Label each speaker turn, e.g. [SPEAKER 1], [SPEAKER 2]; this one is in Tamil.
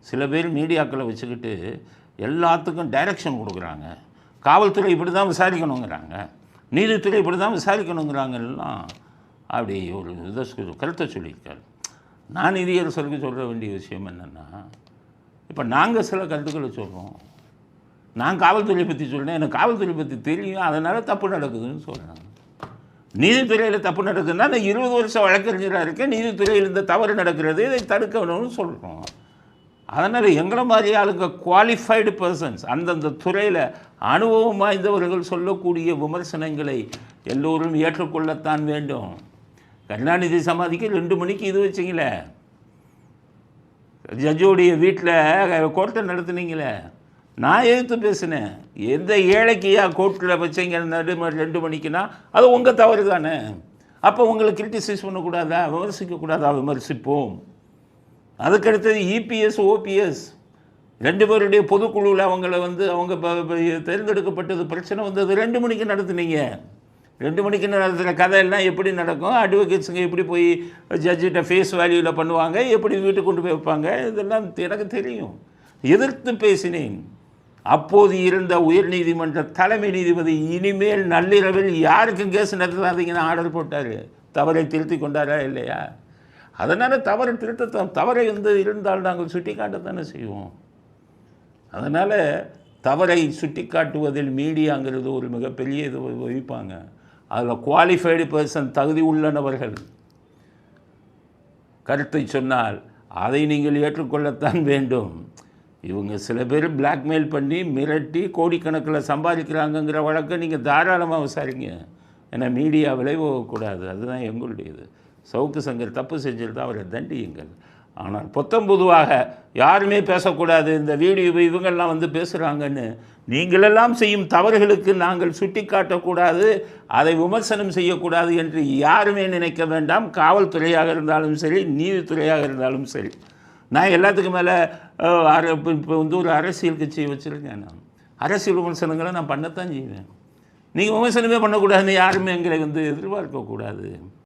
[SPEAKER 1] சில பேர் மீடியாக்களை வச்சுக்கிட்டு எல்லாத்துக்கும் டைரக்ஷன் கொடுக்குறாங்க. காவல்துறை இப்படி தான் விசாரிக்கணுங்கிறாங்க, நீதித்துறை இப்படி தான் விசாரிக்கணுங்கிறாங்கலாம் அப்படி ஒரு கருத்தை சொல்லியிருக்காரு. நான் நீதியரசருக்கு சொல்ல வேண்டிய விஷயம் என்னென்னா, இப்போ நாங்கள் சில கருத்துக்களை சொல்கிறோம். நான் காவல்துறையை பற்றி சொல்கிறேன், எனக்கு காவல்துறை பற்றி தெரியும், அதனால் தப்பு நடக்குதுன்னு சொல்கிறேன். நீதித்துறையில் தப்பு நடக்குதுன்னா நான் 20 வருஷம் வழக்கறிஞராக இருக்கேன், நீதித்துறையில் இந்த தவறு நடக்கிறது, இதை தடுக்கணும்னு சொல்கிறோம். அதனால் எங்களை மாதிரி ஆளுங்க குவாலிஃபைடு பர்சன்ஸ், அந்தந்த துறையில் அனுபவம் வாய்ந்தவர்கள் சொல்லக்கூடிய விமர்சனங்களை எல்லோரும் ஏற்றுக்கொள்ளத்தான் வேண்டும். கருணாநிதி சமாதிக்கு 2 மணிக்கு இது வச்சிங்களே, ஜட்ஜோடைய வீட்டில் கோர்ட்டை நடத்துனீங்களே, நான் எதிர்த்து பேசினேன். எந்த ஏழைக்கையா கோர்ட்டில் வச்சிங்க 2 மணிக்குன்னா அது உங்கள் தவறு தானே. அப்போ உங்களை கிரிட்டிசைஸ் பண்ணக்கூடாதா, விமர்சிக்கக்கூடாதா? விமர்சிப்போம். அதுக்கடுத்தது இபிஎஸ் ஓபிஎஸ் 2 பேருடைய பொதுக்குழுவில் அவங்க தேர்ந்தெடுக்கப்பட்டது பிரச்சனை வந்தது 2 மணிக்கு நடத்துனீங்க. 2 மணிக்கு நடத்துகிற கதையெல்லாம் எப்படி நடக்கும்? அட்வொகேட்ஸுங்க எப்படி போய் ஜட்ஜிட்ட ஃபேஸ் வேல்யூவில் பண்ணுவாங்க, எப்படி வீட்டுக்கு கொண்டு போய் வைப்பாங்க, இதெல்லாம் எனக்கு தெரியும். எதிர்த்து பேசினேன். அப்போது இருந்த உயர்நீதிமன்ற தலைமை நீதிபதி இனிமேல் நள்ளிரவில் யாருக்கும் கேஸ் நடத்தாதீங்கன்னு ஆர்டர் போட்டார். தவறை திருத்தி கொண்டாரா இல்லையா? அதனால் தவறை இருந்தால் நாங்கள் சுட்டி காட்டத்தானே செய்வோம். அதனால் தவறை சுட்டி காட்டுவதில் மீடியாங்கிறது ஒரு மிகப்பெரிய இது வகிப்பாங்க. அதில் குவாலிஃபைடு பர்சன், தகுதி உள்ளனவர்கள் கருத்தை சொன்னால் அதை நீங்கள் ஏற்றுக்கொள்ளத்தான் வேண்டும். இவங்க சில பேர் பிளாக்மெயில் பண்ணி மிரட்டி கோடிக்கணக்கில் சம்பாதிக்கிறாங்கங்கிற வழக்கை நீங்கள் தாராளமாக விசாரிங்க. ஏன்னா மீடியா விளைவுக்கூடாது, அதுதான் எங்களுடையது. சவுக்கு சங்கர் தப்பு செஞ்சிருந்தால் அவரை தண்டியுங்கள். ஆனால் பொதுவாக யாருமே பேசக்கூடாது, இந்த வீடியோ இவங்கெல்லாம் பேசுகிறாங்கன்னு நீங்களெல்லாம் செய்யும் தவறுகளுக்கு நாங்கள் சுட்டி காட்டக்கூடாது, அதை விமர்சனம் செய்யக்கூடாது என்று யாருமே நினைக்க வேண்டாம். காவல்துறையாக இருந்தாலும் சரி, நீதித்துறையாக இருந்தாலும் சரி. நான் எல்லாத்துக்கும் மேலே இப்போ ஒரு அரசியல் கட்சியை வச்சுருக்கேன். நான் அரசியல் விமர்சனங்களை நான் பண்ணத்தான் செய்வேன். நீங்கள் விமர்சனமே பண்ணக்கூடாதுன்னு யாருமே எங்களை எதிர்பார்க்கக்கூடாது.